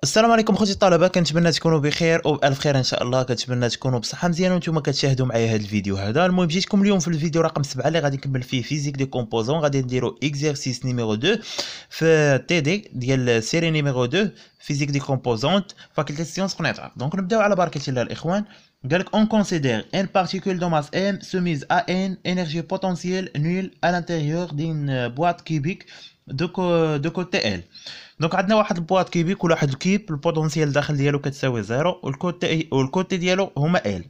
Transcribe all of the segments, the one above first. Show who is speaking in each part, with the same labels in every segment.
Speaker 1: السلام عليكم خوتي الطلبه، كنتمنى تكونوا بخير وبالف خير ان شاء الله. كنتمنى تكونوا بصحه مزيانه وانتم كتشاهدوا معايا هذا الفيديو هذا. المهم جيتكم اليوم في الفيديو رقم 7 اللي غادي نكمل فيه فيزيك دي كومبوزون. غادي نديرو اكزرسيس نيميرو 2 في تي دي ديال سيري نيميرو 2 فيزيك دي كومبوزونت فاكولتي سيونس قنيطره. دونك نبداو على بركه الله الاخوان. قالك on considère une particule de masse m soumise à une énergie potentielle nulle à l'intérieur d'une boîte cubique de côté L. دونك عندنا واحد البواط كيبيك ولا واحد الكيب، البوتونسيال داخل ديالو كتساوي زيرو والكوتي ديالو هما ال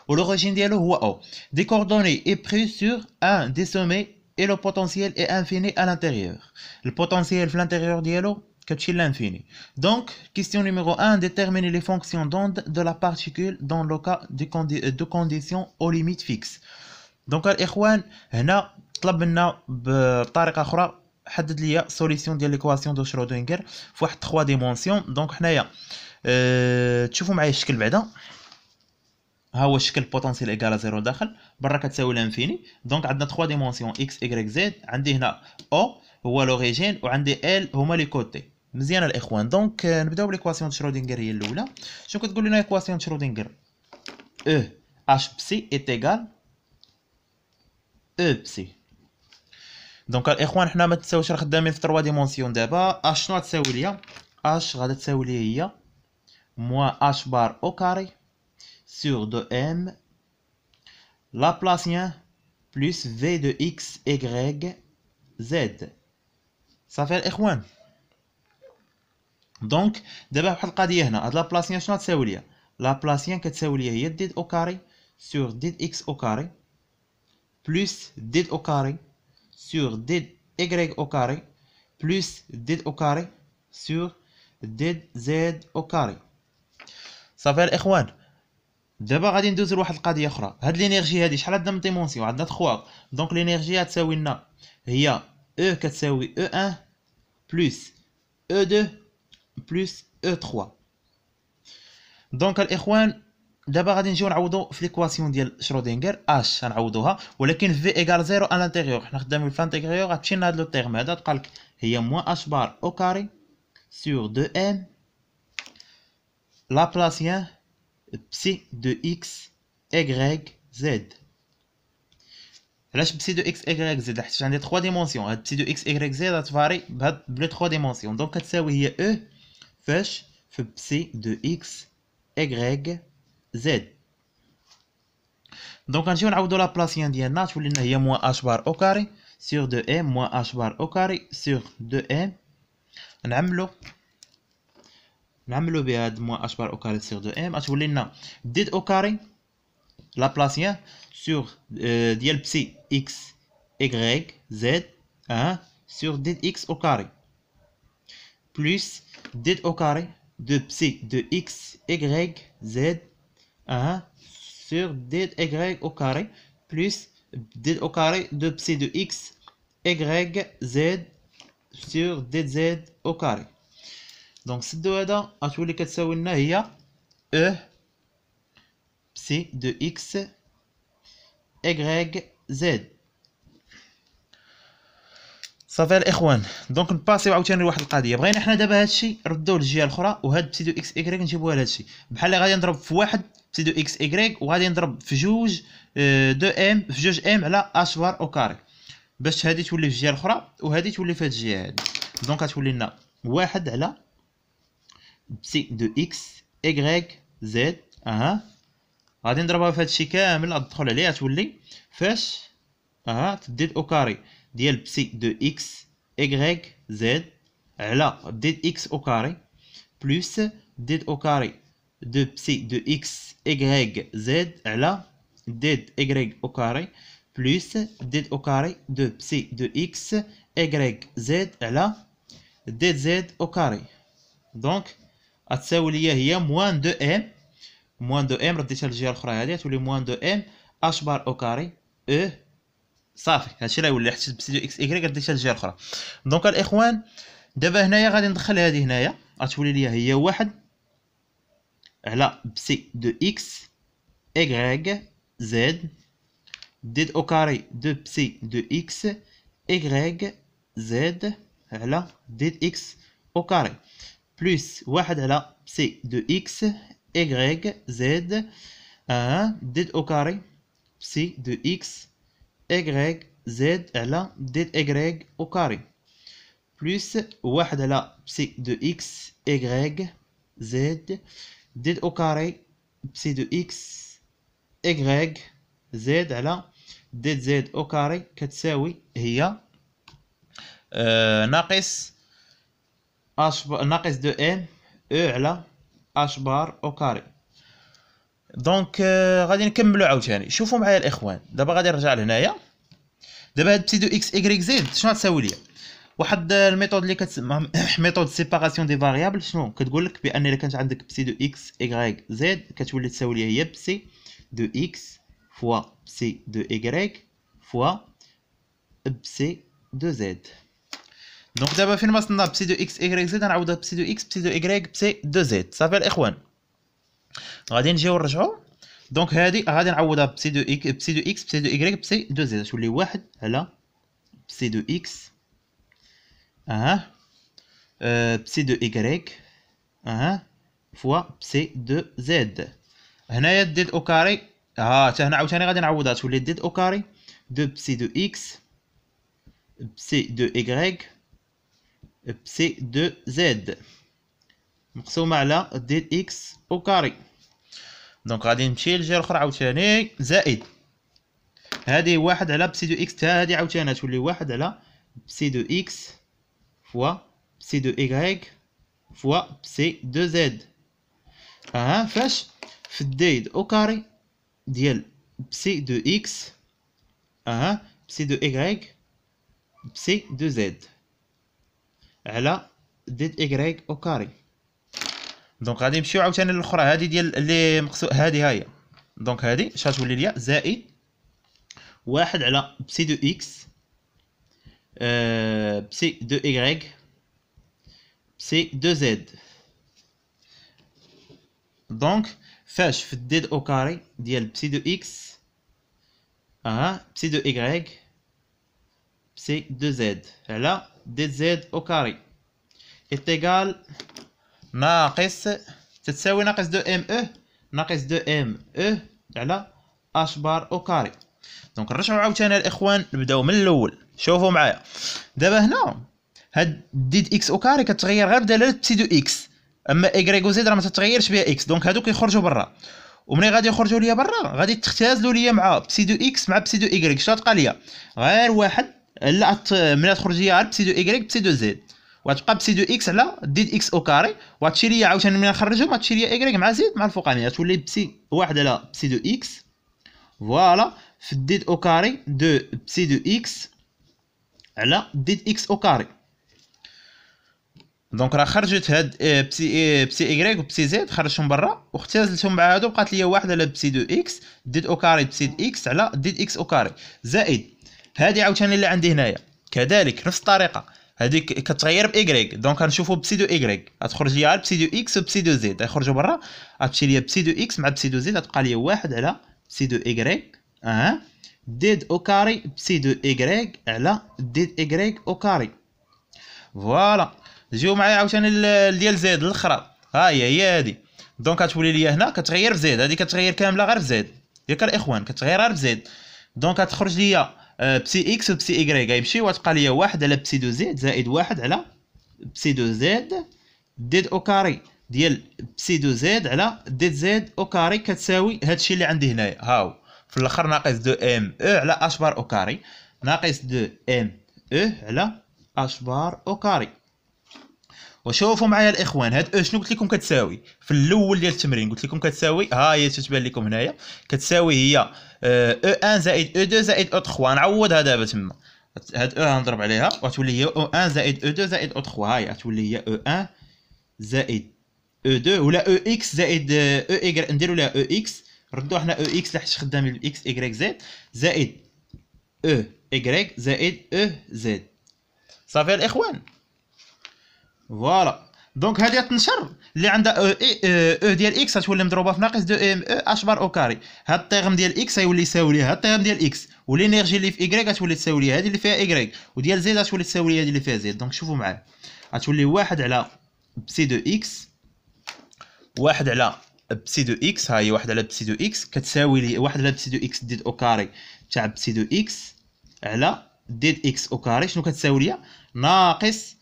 Speaker 1: ولوريجين ديالو هو او. دي كوردوني اي بري سور ان دي سومي اي لو بوتونسيال اي انفيني ا لانتيريور. البوتونسيال في لانتيريور ديالو كتمشي لانفيني. دونك كيستيون نيميرو 1 ديتيرميني لي فونكسيون دوند دو لا بارتيكول دون لو كا دو كونديسيون او ليميت فيكس. دونك الاخوان هنا طلب منا بطريقه اخرى حدد ليا سوليسيون ديال ليكواسيون دو شرودنجر في واحد 3 ديمونسيون. دونك حنايا تشوفوا معايا الشكل بعدا. ها هو الشكل بوتونسيال ايكال زيرو داخل برا كتساوي لانفيني. دونك عندنا 3 ديمونسيون اكس ايكغيك زد. عندي هنا او هو لوريجين وعندي ال هما لي كوتي. مزيان الاخوان. دونك نبداو بليكواسيون دو شرودنجر هي الاولى. شنو كتقول لنا ايكواسيون دو شرودنجر؟ او اش بسي ايت ايكال او بسي. دونك الاخوان حنا ما تنساوش راه خدامين في 3 ديمونسيون. دابا اش شنو غتساوي ليا؟ اش غادا تساوي ليا هي موان اش بار او كاري سور دو ام لابلاسيان بلس في دو اكس ايغريك زد. صافي الاخوان. دونك دابا واحد القضيه هنا، هاد لابلاسيان شنو غتساوي ليا؟ لابلاسيان كتساوي ليا هي ديد او كاري سور ديد اكس او كاري بلس ديد او كاري sur d y au carré plus d au carré sur d z au carré. صافي الاخوان. دابا غادي ندوزو لواحد القضيه اخرى. هاد لينيرجي هادي شحال عندنا من ديمونسيون؟ عندنا 3. دونك لينيرجي غتساوي لنا هي او كتساوي او 1 بلس او 2 بلس او 3. دونك الاخوان دابا غادي نجيو نعوضو في ليكواسيون ديال شرودنجر. اش غنعوضوها ولكن في ايكال زيرو ان لانتيريور. حنا خدامين في لانتيريور غتمشي لنا هاد لو تيرم هذا تلقالك هي موان اش بار او كاري سور دو ام لابلاسيان بسي دو اكس ايغريك زد. علاش بسي دو اكس ايغريك زد؟ حيت عندي 3 ديمونسيون. هاد بسي دو اكس ايغريك زد غتفاري بهاد بلو 3 ديمونسيون. دونك كتساوي هي او فاش في بسي دو اكس ايغريك زد. دونك غنجيو نعوضو لا بلاسيان ديالنا تولي لنا هي موان اش بار او كاري سور دو ام موان اش بار او كاري سور دو ام. نعملو بها هاد موان اش بار او كاري سور دو ام غتولي لنا ديد او كاري لا بلاسيان سور ديال بسي اكس ايغريك زد سور ديد اكس او كاري بلس ديد او كاري دو بسي دو اكس ايغريك زد sur d y au carré plus d au carré de psi de x y z sur dz au carré. donc سدو هذا غتولي كتساوي لنا هي e psi de x y z. صافي الاخوان. دونك نباسيو عاوتاني لواحد القضيه. بغينا حنا دابا هادشي نردوه للجهه الاخرى وهاد بسي دو اكس ايغريك نجيبوها لهادشي بحال اللي غادي نضرب في واحد بسي دو اكس ايغريك وغادي نضرب في جوج دو ام في جوج ام على اش بار او كاري باش هادي تولي في الجهه الاخرى وهادي تولي في هاد الجهه هادي. دونك غتولي لنا واحد على بسي دو اكس ايغريك زد غادي نضربها في هادشي كامل غتدخل عليها تولي فاش تديد او كاري ديال بسي دو اكس ايغريك زد على ديد اكس او كاري بلس ديد او كاري دو بسي دو اكس ايغريك زد على ديد ايغريك او كاري بلس ديد او كاري دو بسي دو اكس ايغريك زد على ديد زد او كاري. دونك غتساوي ليا هي موان دو ام. موان دو ام رديتها للجهه الاخرى هادي تولي موان دو ام اش بار او كاري او. صافي هادشي راه يولي حيت بسي دو اكس ايغريك رديتها للجهه الاخرى. دونك الاخوان دابا هنايا غادي ندخل هادي هنايا غتولي ليا هي واحد على بسي دو اكس ايغريك زد ديد او كاري دو بسي دو اكس ايغريك زد على ديد اكس او كاري بلس واحد على بسي دو اكس ايغريك زد ديد او كاري بسي دو اكس ايغريك زد على ديد ايغريك او كاري بلس واحد على بسي دو اكس ايغريك زد ديد او كاري بسي دو اكس ايغريك زد على ديد زد او كاري كتساوي هي ناقص ناقص دو ام او على اش بار او كاري. دونك غادي نكملوا عاوتاني. شوفوا معايا الاخوان، دابا غادي نرجع لهنايا. دابا هاد بسيدو اكس ايغريك زد شنو غتساوي ليا؟ واحد الميثود اللي كتسمى ميثود سيباراسيون دي فاريابل. شنو كتقول لك؟ بان الا كانت عندك بسيدو اكس ايغريك زد كتولي تساوي ليا هي بسي دو اكس فوا بسي دو ايغريك فوا بسي دو زد. دونك دابا فين ما وصلنا بسي دو اكس ايغريك زد غنعوضها بسي دو اكس بسي دو ايغريك بسي دو زد. صافي الاخوان، غادي نجيو نرجعو. دونك هادي غادي نعوضها بسي دو اكس بسي دو اكس بسي دو ايغريك بسي دو زد، تولي واحد على بسي دو اكس بسي دو ايغريك فوا بسي دو زد. هنايا ديد او كاري حتى هنا عاوتاني غادي نعوضها، تولي ديد او كاري دو بسي دو اكس بسي دو ايغريك بسي دو زد مقسومة على ديد اكس او كاري. دونك غادي نمشي للجهة الاخرى عاوتاني، زائد هادي واحد على بسي دو اكس، حتى هادي عاوتاني تولي واحد على بسي دو اكس فوا بسي دو ايغريك فوا بسي دو زد. فاش في الديد او كاري ديال بسي دو اكس بسي دو ايغريك بسي دو زد على ديد ايغريك او كاري. دونك غادي نمشيو عاوتاني للاخرى، هادي ديال اللي مقسو هادي هاهي. دونك هادي اش غتولي ليا؟ زائد واحد على بسي دو اكس بسي دو ايغريك بسي دو زد. دونك فاش في الديد او كاري ديال بسي دو اكس بسي دو ايغريك بسي دو زد على ديد زد او كاري إيتيغال ناقص تتساوي ناقص دو ام او ناقص دو ام او على اش بار او كاري. دونك نرجعو عاوتاني الاخوان، نبداو من الاول. شوفوا معايا دابا هنا هاد ديد اكس او كاري كتغير غير بدلاله بسي دو اكس، اما ايغريك و زد راه ما تتغيرش بها اكس. دونك هادو كيخرجوا برا، وملي غادي يخرجوا ليا برا غادي تختازلوا ليا مع بسي دو اكس مع بسي دو ايغريك. شنو غتبقى ليا؟ غير واحد، لا ملي تخرج ليا غير بسي دو ايغريك بسي دو زد، وغتبقى بسي دو اكس على ديد اكس او كاري، وغتمشي ليا عاوتاني ملي نخرجهم غتمشي ليا ايغريك مع زد مع الفوقانيه، تولي بسي واحد على بسي دو اكس فوالا في الديد او كاري دو بسي دو اكس على ديد اكس او كاري. دونك راه خرجت هاد بسي ايغريك و بسي زد، خرجتهم برا واختزلتهم مع هادو، بقات ليا واحد على بسي دو اكس ديد او كاري بسي دو اكس على ديد اكس او كاري، زائد هادي عاوتاني اللي عندي هنايا كذلك نفس الطريقه، هذيك كتغير بايغريك. دونك غنشوفوا بسي دو ايغريك غتخرج ليا بسي دو اكس و بسي دو زد، غيخرجوا برا غتمشي ليا بسي دو اكس مع بسي دو زد، غتبقى ليا واحد على بسي دو ايغريك ديد او كاري بسي دو ايغريك على ديد ايغريك او كاري. فوالا جيو معايا عاوتاني ديال زد الاخرى، ها هي هادي. دونك غتولي ليا هنا كتغير في زد، هادي كتغير كامله غير في زد ياك الاخوان، كتغير غير في زد. دونك غتخرج ليا بسي اكس و بسي ايغريك غيمشي، وتبقى ليا واحد على بسي دو زد زائد واحد على بسي دو زد ديد او كاري ديال بسي دو زد على ديد زد او كاري كتساوي هادشي اللي عندي هنايا، هاو في الاخر ناقص دو ام او على اش بار او كاري ناقص دو ام او على اش بار او كاري. وشوفوا معايا الاخوان هاد او شنو قلت لكم كتساوي في الاول ديال التمرين؟ قلت لكم كتساوي، ها هي تتبان لكم هنايا كتساوي هي او 1 زائد او 2 زائد او 3. نعوضها دابا تما، هاد او غنضرب عليها وتولي هي او 1 زائد او 2 زائد او 3، ها هي تولي هي او 1 زائد او 2 ولا او اكس زائد او ايغريك، نديرو لها او اكس، ردوا حنا او اكس لحيت خدامين باكس ايغريك زد زائد او ايغريك زائد او زد. صافي الاخوان فوالا. دونك هادي تنشر اللي عندها او ديال اكس غتولي مضروبه في ناقص دو ام او اش بار او كاري، هاد الطيغم ديال اكس غيولي يساوي ليها هاد الطيغم ديال اكس، والانرجي اللي في ايغريك غتولي تساوي ليها هادي اللي فيها ايغريك، وديال زد غتولي تساوي ليها هادي اللي فيها زد. دونك شوفوا معايا غتولي واحد على بسي دو اكس، واحد على بسي دو اكس، ها هي واحد على بسي دو اكس كتساوي لي واحد على بسي دو اكس ديد او كاري تاع بسي دو اكس على ديد اكس او كاري، شنو كتساوي ليا؟ ناقص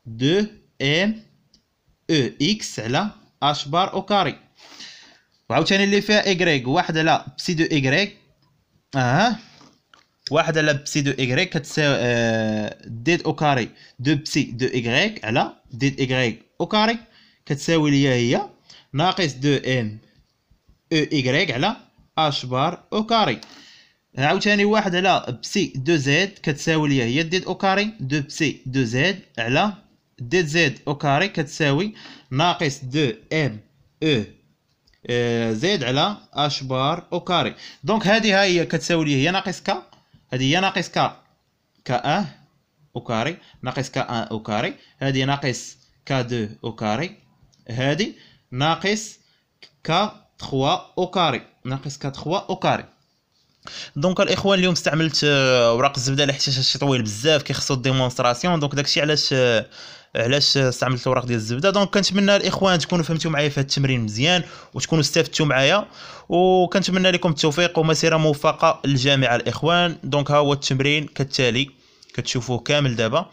Speaker 1: 2 ام او اكس على اش بار او كاري. وعاوتاني اللي فيها ايكغيك واحد على بسي دو ايكغيك، واحد على بسي دو ايكغيك كتساوي ديد او كاري دو بسي دو ايكغيك على ديد ايكغيك او كاري كتساوي ليا هي ناقص 2 ام او ايكغيك على اش بار او كاري. عاوتاني واحد على بسي دو زد كتساوي ليا هي ديد او كاري دو بسي دو زد على ديد زد او كاري كتساوي ناقص 2 ام او زد على اش بار او كاري. دونك هذه هي كتساوي لي هي ناقص ك، هذه هي ناقص ك ك1 او كاري ناقص ك1 او كاري، هذه ناقص ك2 او كاري، هذه ناقص ك3 او كاري، ناقص ك3 او كاري. دونك الاخوان اليوم استعملت اوراق الزبده لحيت هادشي طويل بزاف كيخصو ديمونستراسيون، دونك داكشي علاش استعملت الاوراق ديال الزبده. دونك كنتمنى الاخوان تكونوا فهمتوا معايا في هذا التمرين مزيان وتكونوا استفدتوا معايا، وكنتمنى لكم التوفيق ومسيره موفقه للجميع الاخوان. دونك ها هو التمرين كالتالي كتشوفوه كامل دابا.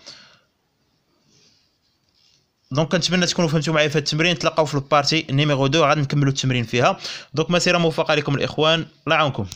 Speaker 1: دونك كنتمنى تكونوا فهمتوا معايا في هذا التمرين، نتلاقاو في البارتي نيميرو 2 غادي نكملوا التمرين فيها. دونك مسيره موفقه لكم الاخوان، الله يعاونكم.